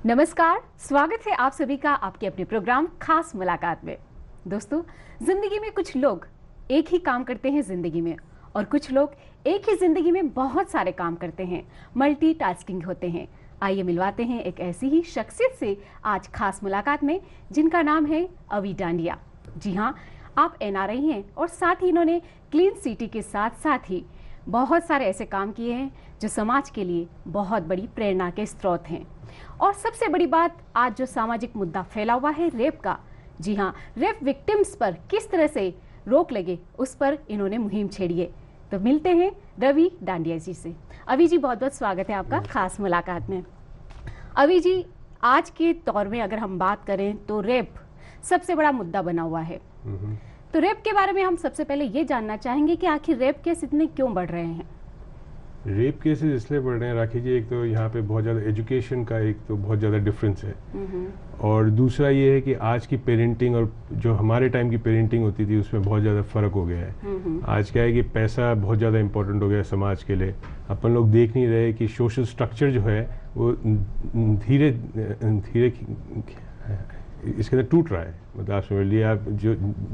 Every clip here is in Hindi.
नमस्कार, स्वागत है आप सभी का आपके अपने प्रोग्राम खास मुलाकात में। दोस्तों, जिंदगी में कुछ लोग एक ही काम करते हैं जिंदगी में, और कुछ लोग एक ही जिंदगी में बहुत सारे काम करते हैं, मल्टीटास्किंग होते हैं। आइए मिलवाते हैं एक ऐसी ही शख्सियत से आज खास मुलाकात में, जिनका नाम है अवी डांडिया। जी हाँ, आप NRI हैं और साथ ही इन्होंने क्लीन सिटी के साथ साथ ही बहुत सारे ऐसे काम किए हैं जो समाज के लिए बहुत बड़ी प्रेरणा के स्रोत हैं। और सबसे बड़ी बात, आज जो सामाजिक मुद्दा फैला हुआ है रेप का, जी हाँ, रेप विक्टिम्स पर किस तरह से रोक लगे उस पर इन्होंने मुहिम छेड़ी है। तो मिलते हैं अवी डांडिया जी से। अवी जी, बहुत बहुत स्वागत है आपका खास मुलाकात में। अवी जी, आज के दौर में अगर हम बात करें तो रेप सबसे बड़ा मुद्दा बना हुआ है। तो रेप के बारे में हम सबसे पहले ये जानना चाहेंगे कि आखिर रेप केस इतने क्यों बढ़ रहे हैं? रेप केसेस इसलिए बढ़ रहे हैं राखी जी, एक तो यहाँ पे बहुत ज़्यादा एजुकेशन का एक तो बहुत ज़्यादा डिफरेंस है, और दूसरा ये है कि आज की पेरेंटिंग और जो हमारे टाइम की पेरेंटिंग होती थी उसमें बहुत ज़्यादा फ़र्क हो गया है। आज क्या है कि पैसा बहुत ज़्यादा इम्पोर्टेंट हो गया है समाज के लिए। अपन लोग देख नहीं रहे कि सोशल स्ट्रक्चर जो है वो धीरे धीरे इसके अंदर टूट रहा है। मतलब आप समझ लिए, आप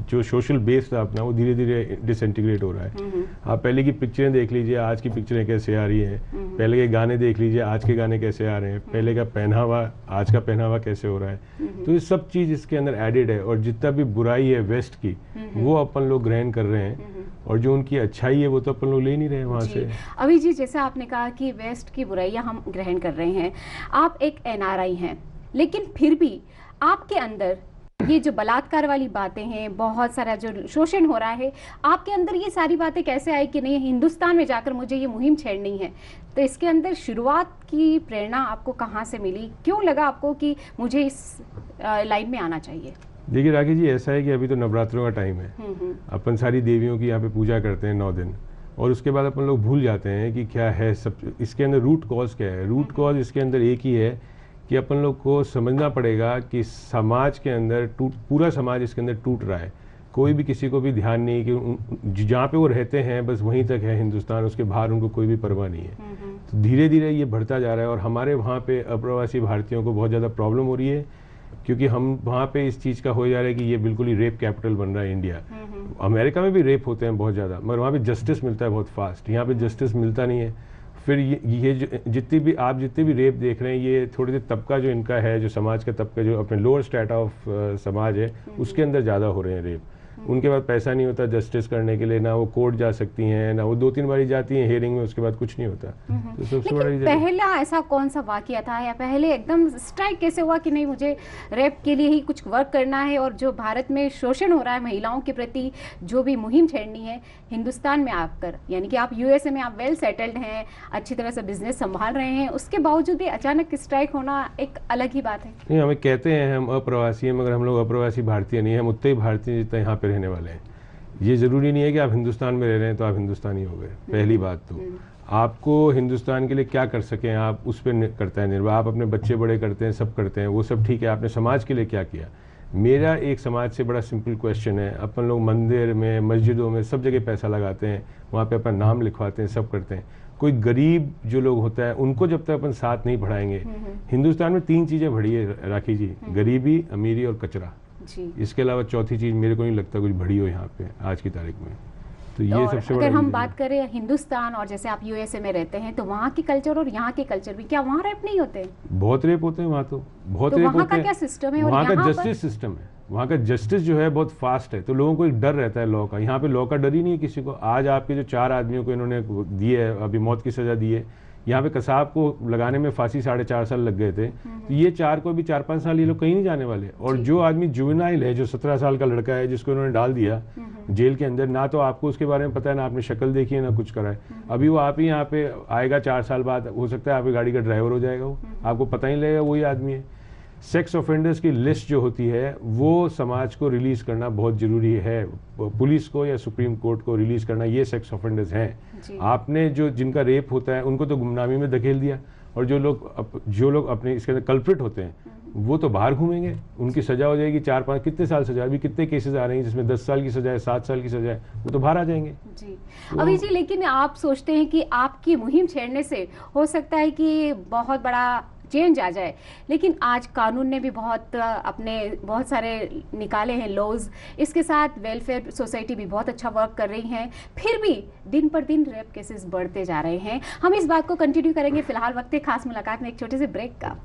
जो सोशल बेस था अपना वो धीरे धीरे डिसइंटीग्रेट हो रहा है। आप पहले की पिक्चरें देख लीजिए, आज की पिक्चरें कैसे आ रही हैं। पहले के गाने देख लीजिए, आज के गाने कैसे आ रहे हैं। पहले का पहनावा, आज का पहनावा कैसे हो रहा है। तो ये सब चीज़ इसके अंदर एडिड है, और जितना भी बुराई है वेस्ट की वो अपन लोग ग्रहण कर रहे हैं, और जो उनकी अच्छाई है वो तो अपन लोग ले नहीं रहे हैं वहाँ से। अभी जी, जैसे आपने कहा कि वेस्ट की बुराइयां हम ग्रहण कर रहे हैं, आप एक NRI हैं, लेकिन फिर भी आपके अंदर ये जो बलात्कार वाली बातें हैं, बहुत सारा जो शोषण हो रहा है, आपके अंदर ये सारी बातें कैसे आई कि नहीं, हिंदुस्तान में जाकर मुझे ये मुहिम छेड़नी है? तो इसके अंदर शुरुआत की प्रेरणा आपको कहाँ से मिली? क्यों लगा आपको कि मुझे इस लाइन में आना चाहिए? देखिए राखी जी, ऐसा है कि अभी तो नवरात्रों का टाइम है। अपन सारी देवियों की यहाँ पे पूजा करते हैं 9 दिन, और उसके बाद अपन लोग भूल जाते हैं कि क्या है सब इसके अंदर रूट कॉज क्या है। रूट कॉज इसके अंदर एक ही है कि अपन लोग को समझना पड़ेगा कि समाज के अंदर पूरा समाज इसके अंदर टूट रहा है। कोई भी किसी को भी ध्यान नहीं कि जहाँ पे वो रहते हैं बस वहीं तक है हिंदुस्तान, उसके बाहर उनको कोई भी परवाह नहीं है। तो धीरे धीरे ये बढ़ता जा रहा है, और हमारे वहाँ पे अप्रवासी भारतीयों को बहुत ज़्यादा प्रॉब्लम हो रही है, क्योंकि हम वहाँ पे इस चीज़ का हो जा रहा है कि ये बिल्कुल ही रेप कैपिटल बन रहा है इंडिया। अमेरिका में भी रेप होते हैं बहुत ज़्यादा, मगर वहाँ पे जस्टिस मिलता है बहुत फास्ट। यहाँ पे जस्टिस मिलता नहीं है। फिर ये जितनी भी रेप देख रहे हैं, ये थोड़ी देर तबका जो इनका है, जो समाज का तबका, जो अपने लोअर स्ट्रेटा ऑफ समाज है, उसके अंदर ज़्यादा हो रहे हैं रेप। उनके पास पैसा नहीं होता जस्टिस करने के लिए, ना वो कोर्ट जा सकती हैं, ना वो 2-3 बारी जाती हैं हियरिंग में, उसके बाद कुछ नहीं होता। तो सबसे बड़ा रीजन, पहला ऐसा कौन सा वाकया था, या पहले एकदम स्ट्राइक कैसे हुआ कि नहीं, मुझे रेप के लिए ही कुछ वर्क करना है, और जो भारत में शोषण हो रहा है महिलाओं के प्रति, जो भी मुहिम छेड़नी है हिंदुस्तान में आकर, यानी कि आप USA में आप वेल सेटल्ड हैं, अच्छी तरह से बिजनेस संभाल रहे हैं, उसके बावजूद भी अचानक स्ट्राइक होना एक अलग ही बात है। नहीं, हमें कहते हैं हम अप्रवासी हैं, मगर हम लोग अप्रवासी भारतीय नहीं, हम उतने ही भारतीय जितना यहाँ पे रहने वाले हैं। ये ज़रूरी नहीं है कि आप हिंदुस्तान में रह रहे हैं तो आप हिंदुस्तानी हो गए। पहली बात तो आपको हिंदुस्तान के लिए क्या कर सकें आप उस पर करता है निर्भर। आप अपने बच्चे बड़े करते हैं, सब करते हैं, वो सब ठीक है। आपने समाज के लिए क्या किया? मेरा एक समाज से बड़ा सिंपल क्वेश्चन है, अपन लोग मंदिर में, मस्जिदों में, सब जगह पैसा लगाते हैं, वहाँ पे अपना नाम लिखवाते हैं, सब करते हैं। कोई गरीब जो लोग होता है उनको जब तक अपन साथ नहीं बढ़ाएंगे। हिंदुस्तान में 3 चीज़ें बढ़ी है राखी जी, गरीबी, अमीरी और कचरा। इसके अलावा चौथी चीज़ मेरे को नहीं लगता कुछ बढ़ी हो यहाँ पे आज की तारीख में। तो ये सबसे बड़ा। अगर हम बात करें हिंदुस्तान, और जैसे आप USA में रहते हैं, तो वहाँ की कल्चर और यहाँ के कल्चर में क्या वहाँ रेप नहीं होते? बहुत रेप होते हैं वहाँ, तो बहुत रेप होते हैं। वहाँ का क्या सिस्टम है? वहाँ का जस्टिस सिस्टम है, वहाँ का जस्टिस जो है बहुत फास्ट है, तो लोगों को एक डर रहता है लॉ का। यहाँ पे लॉ का डर ही नहीं है किसी को। आज आपके जो 4 आदमियों को इन्होंने दी है, अभी मौत की सजा दी है, यहाँ पे कसाब को लगाने में फांसी 4.5 साल लग गए थे। तो ये 4 को भी 4-5 साल ये लोग कहीं नहीं जाने वाले। और जो आदमी जुवेनाइल है, जो 17 साल का लड़का है, जिसको इन्होंने डाल दिया जेल के अंदर, ना तो आपको उसके बारे में पता है, ना आपने शक्ल देखी है, ना कुछ करा है। अभी वो आप ही यहाँ पे आएगा 4 साल बाद, हो सकता है आपकी गाड़ी का ड्राइवर हो जाएगा, वो आपको पता ही लगेगा वही आदमी है। सेक्स ऑफेंडर्स की लिस्ट जो होती है वो समाज को रिलीज करना बहुत जरूरी है। पुलिस को या सुप्रीम कोर्ट को रिलीज करना, ये सेक्स ऑफेंडर्स हैं। आपने जो जिनका रेप होता है उनको तो गुमनामी में धकेल दिया, और जो लोग अपने इसके अंदर कल्प्रिट होते हैं वो तो बाहर घूमेंगे, उनकी सजा हो जाएगी 4-5 कितने साल सजा। अभी कितने केसेस आ रहे हैं जिसमें 10 साल की सजा है, 7 साल की सजा है, वो तो बाहर आ जाएंगे जी। अभी जी, लेकिन आप सोचते हैं कि आपकी मुहिम छेड़ने से हो सकता है कि बहुत बड़ा चेंज आ जाए। लेकिन आज कानून ने भी बहुत सारे निकाले हैं लॉज, इसके साथ वेलफेयर सोसाइटी भी बहुत अच्छा वर्क कर रही है, फिर भी दिन पर दिन रेप केसेस बढ़ते जा रहे हैं। हम इस बात को कंटिन्यू करेंगे। फिलहाल वक्त है खास मुलाकात में एक छोटे से ब्रेक का।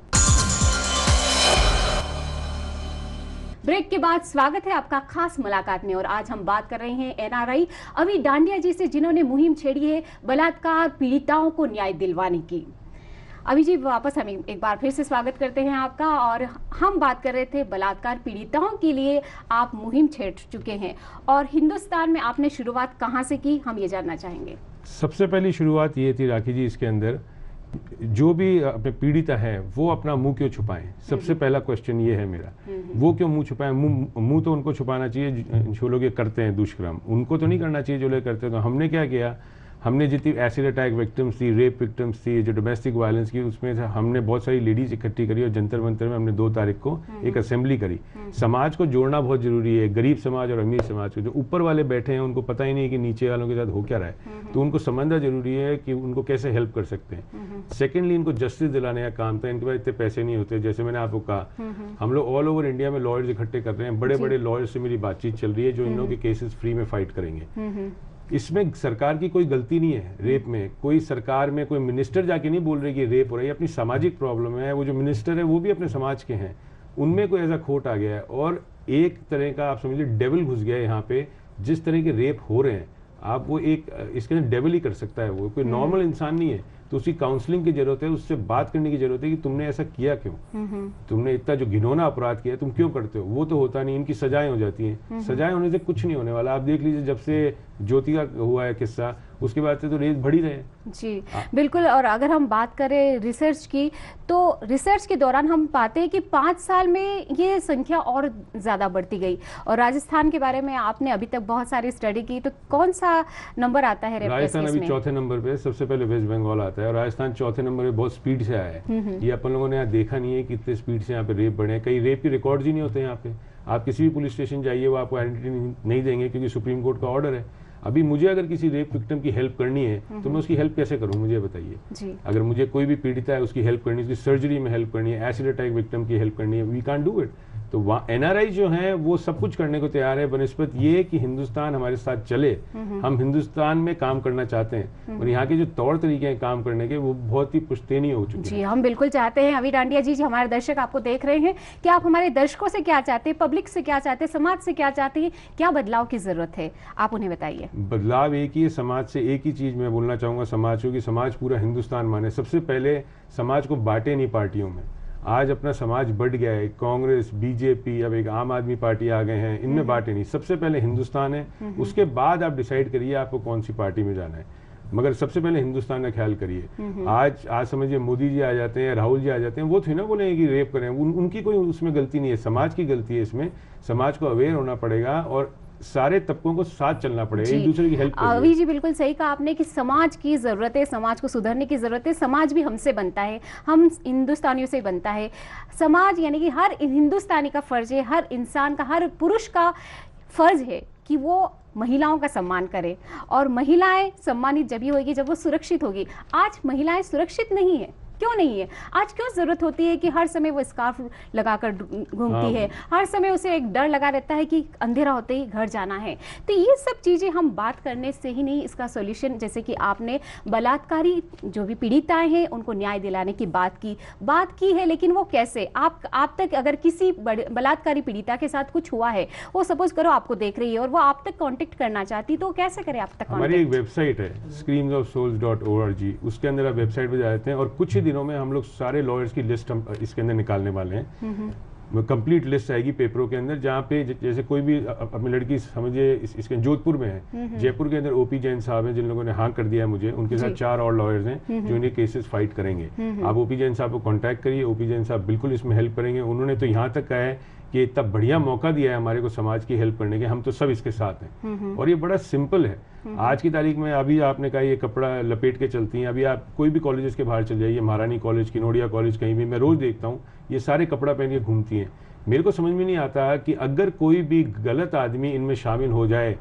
ब्रेक के बाद स्वागत है आपका खास मुलाकात में, और आज हम बात कर रहे हैं एनआरआई अभी डांडिया जी से, जिन्होंने मुहिम छेड़ी है बलात्कार पीड़िताओं को न्याय दिलवाने की। अभी जी वापस हम एक बार फिर से स्वागत करते हैं आपका, और हम बात कर रहे थे बलात्कार पीड़िताओं के लिए आप मुहिम छेड़ चुके हैं, और हिंदुस्तान में आपने शुरुआत कहां से की, हम ये जानना चाहेंगे। सबसे पहली शुरुआत ये थी राखी जी, इसके अंदर जो भी अपने पीड़िता है वो अपना मुंह क्यों छुपाएं। सबसे पहला क्वेश्चन ये है मेरा, वो क्यों मुंह छुपाएं। मुंह तो उनको छुपाना चाहिए जो लोग ये करते हैं दुष्कर्म, उनको तो नहीं करना चाहिए जो लोग करते हैं। तो हमने क्या किया, हमने जितनी एसिड अटैक विक्टिम्स थी, रेप विक्टिम्स थी, जो डोमेस्टिक वायलेंस की, उसमें से हमने बहुत सारी लेडीज इकट्ठी करी और जंतर मंतर में हमने 2 तारीख को एक असेंबली करी। समाज को जोड़ना बहुत जरूरी है, गरीब समाज और अमीर समाज को। जो ऊपर वाले बैठे हैं उनको पता ही नहीं है कि नीचे वालों के साथ हो क्या रहा है, तो उनको समझना जरूरी है कि उनको कैसे हेल्प कर सकते हैं। सेकेंडली, इनको जस्टिस दिलाने का काम था। इनके पास इतने पैसे नहीं होते, जैसे मैंने आपको कहा हम लोग ऑल ओवर इंडिया में लॉयर्स इकट्ठे कर रहे हैं, बड़े बड़े लॉयर्स से मेरी बातचीत चल रही है जो इन लोगों के केसेस फ्री में फाइट करेंगे। इसमें सरकार की कोई गलती नहीं है। रेप में कोई सरकार में कोई मिनिस्टर जाके नहीं बोल रही कि रेप हो रहा है, अपनी सामाजिक प्रॉब्लम है। वो जो मिनिस्टर है वो भी अपने समाज के हैं, उनमें कोई ऐसा खोट आ गया है, और एक तरह का आप समझिए डेविल घुस गया है यहाँ पे। जिस तरह के रेप हो रहे हैं, आप वो एक इसके अंदर डेविल ही कर सकता है, वो कोई नॉर्मल इंसान नहीं है। तो उसकी काउंसलिंग की जरूरत है, उससे बात करने की जरूरत है कि तुमने ऐसा किया क्यों, तुमने इतना जो घिनौना अपराध किया तुम क्यों करते हो। वो तो होता नहीं, इनकी सजाएं हो जाती हैं। सजाएं होने से कुछ नहीं होने वाला। आप देख लीजिए, जब से ज्योति का हुआ है किस्सा, उसके बाद से तो रेस बढ़ ही रहे हैं। जी बिल्कुल। और अगर हम बात करें रिसर्च की, तो रिसर्च के दौरान हम पाते हैं कि 5 साल में ये संख्या और ज़्यादा बढ़ती गई। और राजस्थान के बारे में आपने अभी तक बहुत सारी स्टडी की, तो कौन सा नंबर आता है? राजस्थान अभी चौथे नंबर पे, सबसे पहले वेस्ट बंगाल आता है, और राजस्थान चौथे नंबर पे बहुत स्पीड से आया है। ये अपन लोगों ने यहाँ देखा नहीं है कि इतने स्पीड से यहाँ पे रेप बढ़े हैं। कई रेप के रिकॉर्ड्स ही नहीं होते यहाँ पे। आप किसी भी पुलिस स्टेशन जाइए, वो आपको आइडेंटिटी नहीं देंगे क्योंकि सुप्रीम कोर्ट का ऑर्डर है। अभी मुझे अगर किसी रेप विक्टिम की हेल्प करनी है तो मैं उसकी हेल्प कैसे करूं, मुझे बताइए। अगर मुझे कोई भी पीड़िता है उसकी हेल्प करनी है, उसकी सर्जरी में हेल्प करनी है, एसिड अटैक विक्टिम की हेल्प करनी है, वी कांट डू इट। तो एनआरआई जो है वो सब कुछ करने को तैयार है, बनिस्बत ये कि हिंदुस्तान हमारे साथ चले। हम हिंदुस्तान में काम करना चाहते हैं, और यहाँ के जो तौर तरीके हैं काम करने के वो बहुत ही पुश्तैनी हो चुके हैं। जी हम बिल्कुल चाहते हैं। अभी डांडिया जी, हमारे दर्शक आपको देख रहे हैं कि आप हमारे दर्शकों से क्या चाहते हैं, पब्लिक से क्या चाहते हैं, समाज से क्या चाहते हैं, क्या बदलाव की जरूरत है, आप उन्हें बताइए। बदलाव एक ही है, समाज से एक ही चीज मैं बोलना चाहूंगा समाज को, कि समाज पूरा हिंदुस्तान माने। सबसे पहले समाज को बांटे नहीं पार्टियों में। आज अपना समाज बढ़ गया है, कांग्रेस, बीजेपी, अब एक आम आदमी पार्टी आ गए हैं, इनमें बांटे नहीं। सबसे पहले हिंदुस्तान है, उसके बाद आप डिसाइड करिए आपको कौन सी पार्टी में जाना है, मगर सबसे पहले हिंदुस्तान का ख्याल करिए। आज समझिए मोदी जी आ जाते हैं, राहुल जी आ जाते हैं, वो थी ना बोले कि रेप करें, उनकी कोई उसमें गलती नहीं है, समाज की गलती है। इसमें समाज को अवेयर होना पड़ेगा और सारे तबकों को साथ चलना पड़ेगा, एक दूसरे की हेल्प करिए। अभी जी बिल्कुल सही कहा आपने कि समाज की जरूरत है, समाज को सुधरने की जरूरत है। समाज भी हमसे बनता है, हम हिंदुस्तानियों से बनता है। समाज यानी कि हर हिंदुस्तानी का फर्ज है, हर इंसान का, हर पुरुष का फर्ज है कि वो महिलाओं का सम्मान करे, और महिलाएं सम्मानित जब ही होगी जब वो सुरक्षित होगी। आज महिलाएं सुरक्षित नहीं है, क्यों नहीं है? आज क्यों जरूरत होती है कि हर समय वो स्कार्फ लगाकर घूमती है, हर समय उसे एक डर लगा रहता है कि अंधेरा होते ही घर जाना है? तो ये सब चीजें हम बात करने से ही नहीं, इसका सॉल्यूशन, जैसे कि आपने बलात्कारी जो भी पीड़िताएं हैं उनको न्याय दिलाने की बात की है, लेकिन वो कैसे? आप तक अगर किसी बलात्कारी पीड़िता के साथ कुछ हुआ है, वो सपोज करो आपको देख रही है और वो आप तक कॉन्टेक्ट करना चाहती, तो कैसे करे आप तक? हमारी एक वेबसाइट है screamsofsouls.org, उसके अंदर आप वेबसाइट पे जाते हैं, और कुछ दिनों में हम लोग सारे लॉयर्स की लिस्ट हम इसके अंदर निकालने वाले हैं। कंप्लीट लिस्ट आएगी पेपरों के अंदर, जहाँ पे जैसे कोई भी अपनी लड़की समझिए इसके जोधपुर में है, जयपुर के अंदर ओपी जैन साहब हैं जिन लोगों ने हाँ कर दिया है मुझे, उनके साथ 4 और लॉयर्स हैं जो इन्हें केसेस फाइट करेंगे। आप ओपी जैन साहब को कांटेक्ट करिए, ओपी जैन साहब बिल्कुल इसमें हेल्प करेंगे। उन्होंने तो यहाँ तक कहा है कि इतना बढ़िया मौका दिया है हमारे को समाज की हेल्प करने के, हम तो सब इसके साथ हैं। और ये बड़ा सिंपल है। आज की तारीख में, अभी आपने कहा ये कपड़ा लपेट के चलती हैं, अभी आप कोई भी कॉलेजेस के बाहर चल जाइए, महारानी कॉलेज, किनोडिया कॉलेज, कहीं भी मैं रोज देखता हूँ ये सारे कपड़ा पहन के घूमती हैं। मेरे को समझ में नहीं आता कि अगर कोई भी गलत आदमी इनमें शामिल हो जाए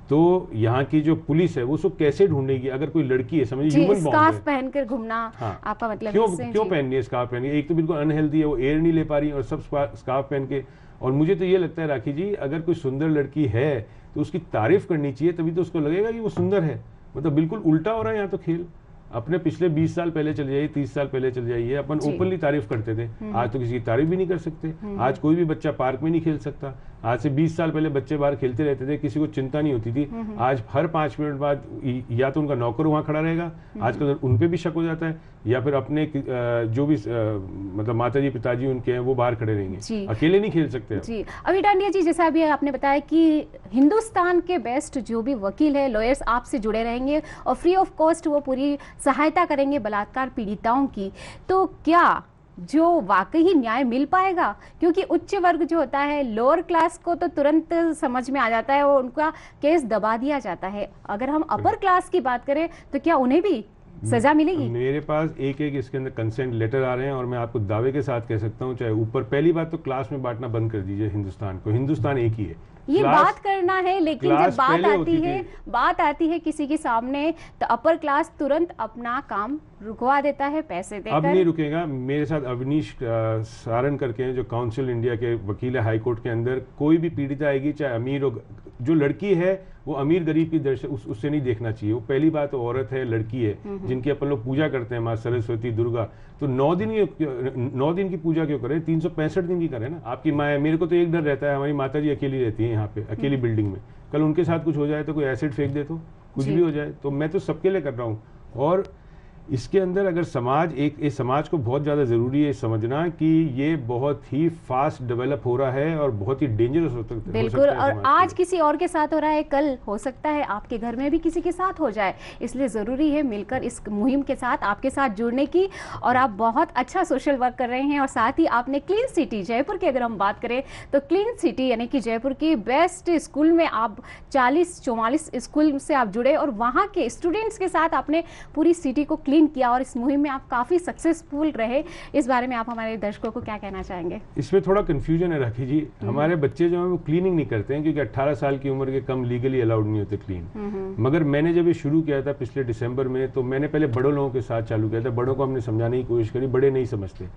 तो यहाँ की जो पुलिस है वो उसको कैसे ढूंढेगी? अगर कोई लड़की है, समझिए ह्यूमन बॉम्ब है, स्कार्फ पहनकर घूमना, हाँ, आपका मतलब क्यों पहननी है स्कार्फ पहन के? एक तो बिल्कुल अनहेल्दी है, वो एयर नहीं ले पा रही और सब स्कार्फ पहन के। और मुझे तो ये लगता है राखी जी, अगर कोई सुंदर लड़की है तो उसकी तारीफ करनी चाहिए, तभी तो उसको लगेगा कि वो सुंदर है। मतलब बिल्कुल उल्टा हो रहा है यहाँ तो खेल। अपने पिछले 20 साल पहले चले जाइए, 30 साल पहले चले जाइए, अपन ओपनली तारीफ करते थे। आज तो किसी की तारीफ भी नहीं कर सकते। आज कोई भी बच्चा पार्क में नहीं खेल सकता। आज से 20 साल पहले बच्चे बाहर खेलते रहते थे, किसी को चिंता नहीं होती थी। आज हर 5 मिनट बाद या तो उनका नौकर वहां खड़ा रहेगा, आजकल उन पे भी शक हो जाता है, या फिर अपने जो भी मतलब माता जी पिताजी उनके हैं वो बाहर खड़े रहेंगे, अकेले नहीं खेल सकते जी। अभी डांडिया जी, जैसा अभी आपने बताया कि हिंदुस्तान के बेस्ट जो भी वकील है, लॉयर्स आपसे जुड़े रहेंगे और फ्री ऑफ कॉस्ट वो पूरी सहायता करेंगे बलात्कार पीड़िताओं की, तो क्या जो वाकई ही न्याय मिल पाएगा? क्योंकि उच्च वर्ग जो होता है, लोअर क्लास को तो तुरंत समझ में आ जाता है और उनका केस दबा दिया जाता है। अगर हम अपर क्लास की बात करें तो क्या उन्हें भी सजा मिलेगी? मेरे पास एक इसके अंदर कंसेंट लेटर आ रहे हैं और मैं आपको दावे के साथ कह सकता हूं, चाहे ऊपर, पहली बात तो क्लास में बांटना बंद कर दीजिए हिंदुस्तान को। हिंदुस्तान एक ही है, ये बात करना है, लेकिन जब बात आती है किसी के सामने, तो अपर क्लास तुरंत अपना काम रुकवा देता है पैसे देकर। अब नहीं रुकेगा। मेरे साथ अवनीश सारन करके हैं, जो काउंसिल इंडिया के वकील है हाई कोर्ट के अंदर। कोई भी पीड़िता आएगी, चाहे अमीर हो, जो लड़की है वो अमीर गरीब की दृष्टि उससे नहीं देखना चाहिए। वो पहली बात तो औरत है, लड़की है, जिनकी अपन लोग पूजा करते हैं, माँ सरस्वती, दुर्गा। तो 9 दिन की पूजा क्यों करें? 365 दिन की करें ना। आपकी माँ है, मेरे को तो एक डर रहता है, हमारी माता जी अकेली रहती है यहाँ पे, अकेली बिल्डिंग में। कल उनके साथ कुछ हो जाए तो, कोई एसिड फेंक दे तो, कुछ भी हो जाए तो, मैं तो सबके लिए कर रहा हूँ। और इसके अंदर अगर समाज इस समाज को बहुत ज़्यादा ज़रूरी है समझना कि ये बहुत ही फास्ट डेवलप हो रहा है और बहुत ही डेंजरस हो सकता है। बिल्कुल, और आज किसी और के साथ हो रहा है, कल हो सकता है आपके घर में भी किसी के साथ हो जाए। इसलिए ज़रूरी है मिलकर इस मुहिम के साथ, आपके साथ जुड़ने की। और आप बहुत अच्छा सोशल वर्क कर रहे हैं। और साथ ही आपने क्लीन सिटी जयपुर की अगर हम बात करें तो क्लीन सिटी यानी कि जयपुर की बेस्ट स्कूल में आप 40-44 स्कूल से आप जुड़े और वहाँ के स्टूडेंट्स के साथ आपने पूरी सिटी को क्लीन किया और इस मुहिम में आप काफी सक्सेसफुल रहे। इस बारे में आप हमारे दर्शकों को क्या कहना चाहेंगे? इसमें थोड़ा कंफ्यूजन है राखी जी। हमारे बच्चे जो है वो क्लीनिंग नहीं करते हैं, क्योंकि 18 साल की उम्र के कम लीगली अलाउड नहीं होते क्लीन। मगर मैंने जब ये शुरू किया था पिछले दिसंबर में, तो मैंने पहले बड़ों लोगों के साथ चालू किया था। बड़ों को हमने समझाने की कोशिश करी, बड़े नहीं समझते,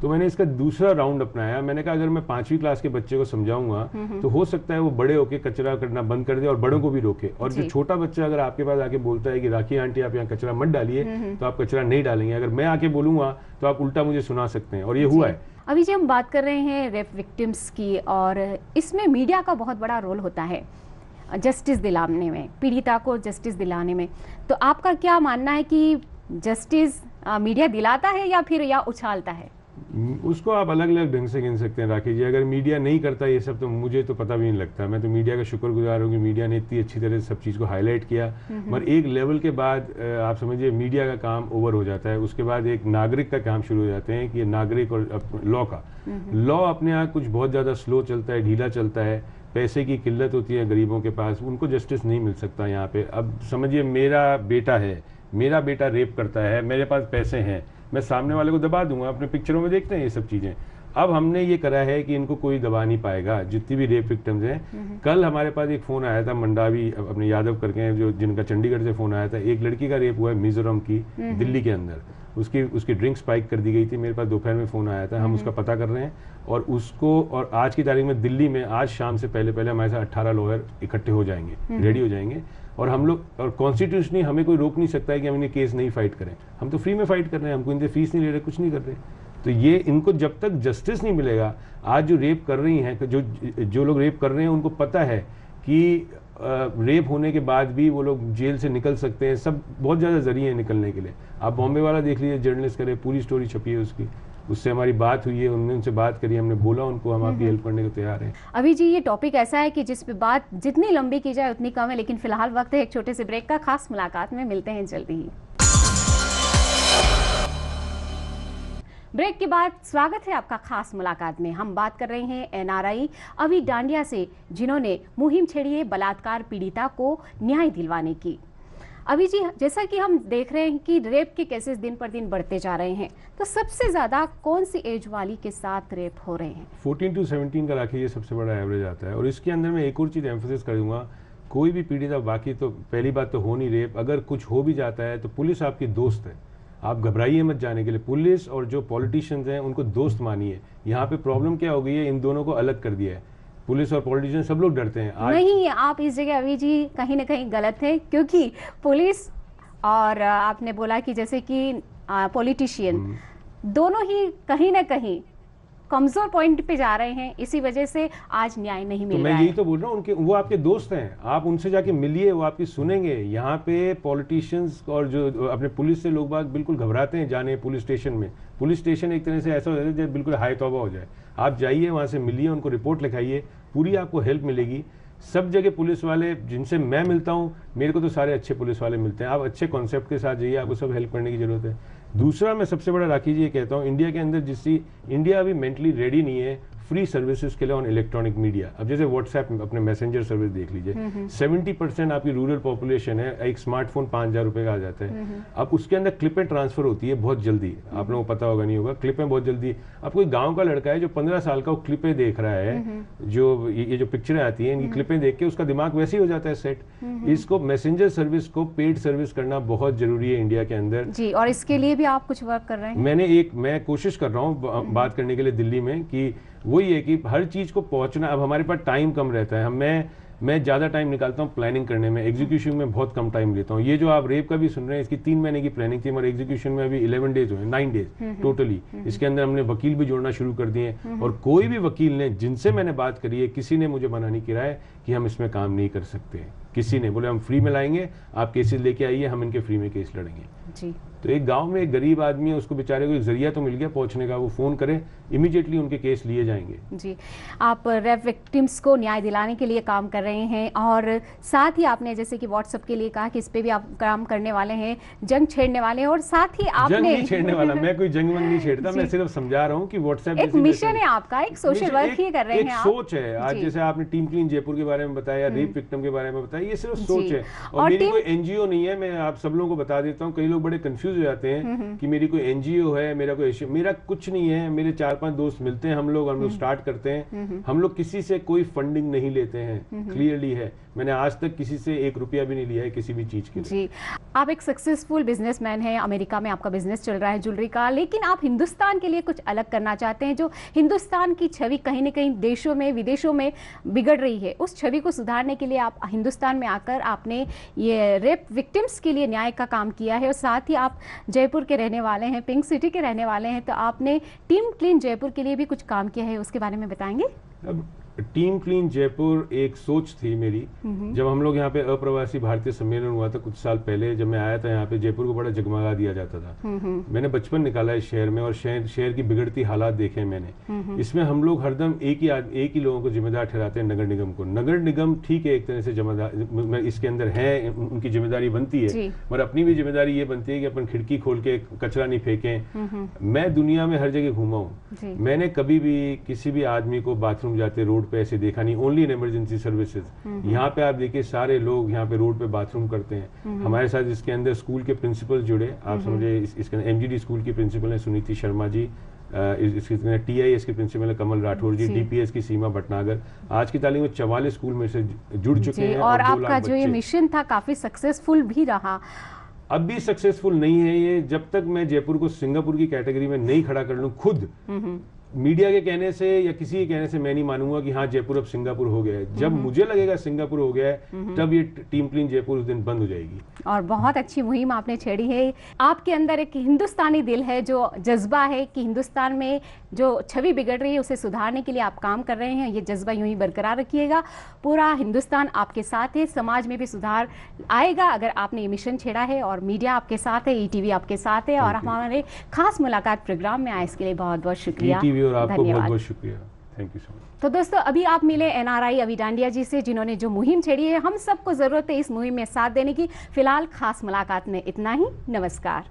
तो मैंने इसका दूसरा राउंड अपनाया। मैंने कहा अगर मैं 5वीं क्लास के बच्चे को समझाऊंगा तो हो सकता है वो बड़े होके कचरा करना बंद कर दे और बड़ों को भी रोके। और जो छोटा बच्चा अगर आपके पास आके बोलता है कि राखी आंटी आप यहाँ कचरा मत डालिए, तो आप कचरा नहीं डालेंगे। अगर मैं आके बोलूंगा तो आप उल्टा मुझे सुना सकते हैं, और ये हुआ है। अभी जब हम बात कर रहे हैं रेप विक्टिम्स की, और इसमें मीडिया का बहुत बड़ा रोल होता है जस्टिस दिलाने में, पीड़िता को जस्टिस दिलाने में, तो आपका क्या मानना है कि जस्टिस मीडिया दिलाता है या फिर उछालता है? उसको आप अलग अलग ढंग से गिन सकते हैं राखी जी। अगर मीडिया नहीं करता ये सब तो मुझे तो पता भी नहीं लगता। मैं तो मीडिया का शुक्रगुजार हूँ कि मीडिया ने इतनी अच्छी तरह से सब चीज़ को हाईलाइट किया। मगर एक लेवल के बाद आप समझिए मीडिया का काम ओवर हो जाता है। उसके बाद एक नागरिक का काम शुरू हो जाते हैं कि नागरिक और लॉ अपने यहाँ कुछ बहुत ज़्यादा स्लो चलता है, ढीला चलता है। पैसे की किल्लत होती है गरीबों के पास, उनको जस्टिस नहीं मिल सकता यहाँ पे। अब समझिए मेरा बेटा रेप करता है, मेरे पास पैसे हैं, मैं सामने वाले को दबा दूंगा। अपने पिक्चरों में देखते हैं ये सब चीज़ें। अब हमने ये करा है कि इनको कोई दबा नहीं पाएगा, जितनी भी रेप विक्टिम्स हैं। कल हमारे पास एक फ़ोन आया था, मंडावी अपने यादव करके जो जिनका चंडीगढ़ से फ़ोन आया था। एक लड़की का रेप हुआ है मिजोरम की, दिल्ली के अंदर। उसकी ड्रिंक स्पाइक कर दी गई थी। मेरे पास दोपहर में फ़ोन आया था, हम उसका पता कर रहे हैं। और उसको, और आज की तारीख में दिल्ली में आज शाम से पहले हमारे साथ 18 लॉयर इकट्ठे हो जाएंगे, रेडी हो जाएंगे। और हम लोग, और कॉन्स्टिट्यूशनली हमें कोई रोक नहीं सकता है कि हम इन्हें केस नहीं फाइट करें। हम तो फ्री में फाइट कर रहे हैं, हमको इनसे फीस नहीं ले रहे, कुछ नहीं कर रहे। तो ये इनको जब तक जस्टिस नहीं मिलेगा, आज जो रेप कर रही हैं, जो लोग रेप कर रहे हैं, उनको पता है कि रेप होने के बाद भी वो लोग जेल से निकल सकते हैं। सब बहुत ज़्यादा जरिए हैं निकलने के लिए। आप बॉम्बे वाला देख लीजिए, जर्नलिस्ट करे, पूरी स्टोरी छपी है उसकी। उससे हमारी बात हुई है, उन्होंने उनसे बात करी, हमने बोला उनको हम आपकी हेल्प करने को तैयार हैं। अभी जी ये टॉपिक ऐसा है कि जिस पे बात जितनी लंबी की जाए उतनी कम है, लेकिन फिलहाल वक्त है एक छोटे से ब्रेक का। खास मुलाकात में मिलते हैं जल्दी ही। ब्रेक के बाद स्वागत है आपका खास मुलाकात में। हम बात कर रहे हैं एनआरआई अभी डांडिया से, जिन्होंने मुहिम छेड़ी है बलात्कार पीड़िता को न्याय दिलवाने की। अभी जी जैसा कि हम देख रहे हैं कि रेप के केसेस दिन पर दिन बढ़ते जा रहे हैं, तो सबसे ज्यादा कौन सी एज वाली के साथ रेप हो रहे हैं? 14 to 17 का राखिए, ये सबसे बड़ा एवरेज आता है। और इसके अंदर मैं एक और चीज़ एम्फोसिस कर दूंगा, कोई भी पीड़िता, बाकी तो पहली बात तो हो नहीं रेप, अगर कुछ हो भी जाता है तो पुलिस आपकी दोस्त है, आप घबराइए मत जाने के लिए। पुलिस और जो पॉलिटिशियंस हैं उनको दोस्त मानिए। यहाँ पे प्रॉब्लम क्या हो गई है, इन दोनों को अलग कर दिया है, पुलिस और पॉलिटिशियन सब लोग डरते हैं। आज नहीं, आप इस जगह अभी जी कहीं ना कहीं गलत है, क्योंकि पुलिस और आपने बोला कि जैसे कि पॉलिटिशियन दोनों ही कहीं ना कहीं कमजोर पॉइंट पे जा रहे हैं, इसी वजह से आज न्याय नहीं मिल तो रहा है। मैं यही तो बोल रहा हूँ, उनके वो आपके दोस्त हैं, आप उनसे जाके मिलिए, वो आपकी सुनेंगे। यहाँ पे पॉलिटिशियंस और जो अपने पुलिस से लोग बाग बिल्कुल घबराते हैं जाने पुलिस स्टेशन में। पुलिस स्टेशन एक तरह से ऐसा हो जाता है जब बिल्कुल हाय तौबा हो जाए। आप जाइए, वहाँ से मिलिए, उनको रिपोर्ट लिखाइए, पूरी आपको हेल्प मिलेगी। सब जगह पुलिस वाले जिनसे मैं मिलता हूँ, मेरे को तो सारे अच्छे पुलिस वाले मिलते हैं। आप अच्छे कॉन्सेप्ट के साथ जाइए, आपको सब हेल्प करने की जरूरत है। दूसरा, मैं सबसे बड़ा राखी जी ये कहता हूँ, इंडिया के अंदर जिसकी इंडिया अभी मेंटली रेडी नहीं है फ्री सर्विसेज के लिए ऑन इलेक्ट्रॉनिक मीडिया। अब जैसे व्हाट्सएप में अपने मैसेंजर सर्विस देख लीजिए, 70% आपकी रूरल पॉपुलेशन है, एक स्मार्टफोन 5,000 रुपए का आ जाता है। अब उसके अंदर क्लिपें ट्रांसफर होती है बहुत जल्दी, आप लोगों को पता होगा नहीं होगा, क्लिपें बहुत जल्दी। अब कोई गाँव का लड़का है जो 15 साल का, वो क्लिपें देख रहा है, जो ये जो पिक्चरें आती हैं इनकी क्लिपें देख के उसका दिमाग वैसे ही हो जाता है सेट। इसको मैसेंजर सर्विस को पेड सर्विस करना बहुत जरूरी है इंडिया के अंदर जी, और इसके लिए भी आप कुछ वर्क कर रहे हैं। मैं कोशिश कर रहा हूँ बात करने के लिए दिल्ली में, कि वही है कि हर चीज को पहुंचना। अब हमारे पास टाइम कम रहता है, मैं ज्यादा टाइम निकालता हूँ प्लानिंग करने में, एग्जीक्यूशन में बहुत कम टाइम लेता हूँ। ये जो आप रेप का भी सुन रहे हैं, इसकी 3 महीने की प्लानिंग थी, हमारे एग्जीक्यूशन में अभी 11 डेज हुए, 9 डेज टोटली। इसके अंदर हमने वकील भी जोड़ना शुरू कर दिए, और कोई भी वकील ने, जिनसे मैंने बात करी है, किसी ने मुझे मना नहीं किया है कि हम इसमें काम नहीं कर सकते। किसी ने बोले हम फ्री में लाएंगे, आप केसेस लेके आइए, हम इनके फ्री में केस लड़ेंगे जी। तो एक गांव में एक गरीब आदमी है, उसको बेचारे को एक जरिया तो मिल गया पहुंचने का, वो फोन करे, इमीडिएटली उनके केस लिए जाएंगे जी। आप रेप विक्टिम्स को न्याय दिलाने के लिए काम कर रहे हैं, और साथ ही आपने जैसे कि व्हाट्सएप के लिए कहा कि इस पे भी आप काम करने वाले हैं, जंग छेड़ने वाले हैं, और साथ ही आपने जंग नहीं छेड़ने वाला, मैं कोई जंग वंग नहीं छेड़ता, मैं सिर्फ समझा रहा हूँ कि व्हाट्सएप एक मिशन है आपका, एक सोशल वर्क ही कर रहे हैं आप। सोच है। आज जैसे आपने टीम क्लीन जयपुर के बारे में बताया, रेप विक्टिम के बारे में बताया, ये सिर्फ सोच है। और मेरी कोई एनजीओ नहीं है, मैं आप सब लोगों को बता देता हूँ। कई लोग बड़े कंफ्यूज हो जाते हैं कि मेरी कोई एनजीओ है, मेरा कुछ नहीं है। मेरे 4-5 दोस्त मिलते हैं, हम लोग स्टार्ट करते हैं। हम लोग किसी से कोई फंडिंग नहीं लेते हैं, क्लियरली है। मैंने आज तक किसी से 1 रुपया भी नहीं लिया है किसी भी चीज के लिए। जी, आप एक सक्सेसफुल बिजनेसमैन हैं, अमेरिका में आपका बिजनेस चल रहा है ज्वेलरी का, लेकिन आप हिंदुस्तान के लिए कुछ अलग करना चाहते हैं। जो हिंदुस्तान की छवि कहीं ना कहीं देशों में, विदेशों में बिगड़ रही है, उस छवि को सुधारने के लिए आप हिंदुस्तान में आकर आपने ये रेप विक्टिम्स के लिए न्याय का काम किया है। और साथ ही आप जयपुर के रहने वाले हैं, पिंक सिटी के रहने वाले हैं, तो आपने टीम क्लीन जयपुर के लिए भी कुछ काम किया है, उसके बारे में बताएंगे? अब टीम क्लीन जयपुर एक सोच थी मेरी। जब हम लोग यहाँ पे अप्रवासी भारतीय सम्मेलन हुआ था कुछ साल पहले, जब मैं आया था यहाँ पे, जयपुर को बड़ा जगमगा दिया जाता था। मैंने बचपन निकाला है शहर में, और शहर की बिगड़ती हालात देखे मैंने। इसमें हम लोग हरदम एक ही लोगों को जिम्मेदार ठहराते हैं, नगर निगम को। नगर निगम ठीक है, एक तरह से जिम्मेदार इसके अंदर है, उनकी जिम्मेदारी बनती है, मगर अपनी भी जिम्मेदारी ये बनती है कि अपन खिड़की खोल के कचरा नहीं फेंकें। मैं दुनिया में हर जगह घूमा हूँ, मैंने कभी भी किसी भी आदमी को बाथरूम जाते रोड पे ऐसे देखा नहीं, ओनली इन इमरजेंसी सर्विसेज। यहाँ पे आप देखिए सारे लोग यहाँ पे रोड पे बाथरूम करते हैं। हमारे साथ इसके अंदर स्कूल के प्रिंसिपल जुड़े, आप समझे, इसके अंदर एमजीडी स्कूल की प्रिंसिपल है सुनीति शर्मा जी, इसके टीआईएस के प्रिंसिपल है कमल राठौर जी, डीपीएस की सीमा भटनागर। आज की तारीख में 44 स्कूल में से जुड़ चुके हैं, और आपका जो ये मिशन था काफी सक्सेसफुल भी रहा। अब भी सक्सेसफुल नहीं है ये, जब तक मैं जयपुर को सिंगापुर की कैटेगरी में नहीं खड़ा कर लूं खुद। मीडिया के कहने से या किसी के कहने से मैं नहीं मानूंगा कि हाँ जयपुर अब सिंगापुर हो गया है। जब मुझे लगेगा सिंगापुर हो गया है, तब ये टीम क्लीन जयपुर उस दिन बंद हो जाएगी। और बहुत अच्छी मुहिम आपने छेड़ी है। आपके अंदर एक हिंदुस्तानी दिल है, जो जज्बा है कि हिंदुस्तान में जो छवि बिगड़ रही है उसे सुधारने के लिए आप काम कर रहे हैं। ये जज्बा यूं ही बरकरार रखिएगा, पूरा हिंदुस्तान आपके साथ है, समाज में भी सुधार आएगा अगर आपने ये मिशन छेड़ा है। और मीडिया आपके साथ है, ईटीवी आपके साथ है, और हमारे खास मुलाकात प्रोग्राम में आए इसके लिए बहुत बहुत शुक्रिया। और आपको बहुत बहुत शुक्रिया, थैंक यू सो मच। तो दोस्तों, अभी आप मिले एनआरआई अभी डांडिया जी से, जिन्होंने जो मुहिम छेड़ी है। हम सबको जरूरत है इस मुहिम में साथ देने की। फिलहाल खास मुलाकात में इतना ही, नमस्कार।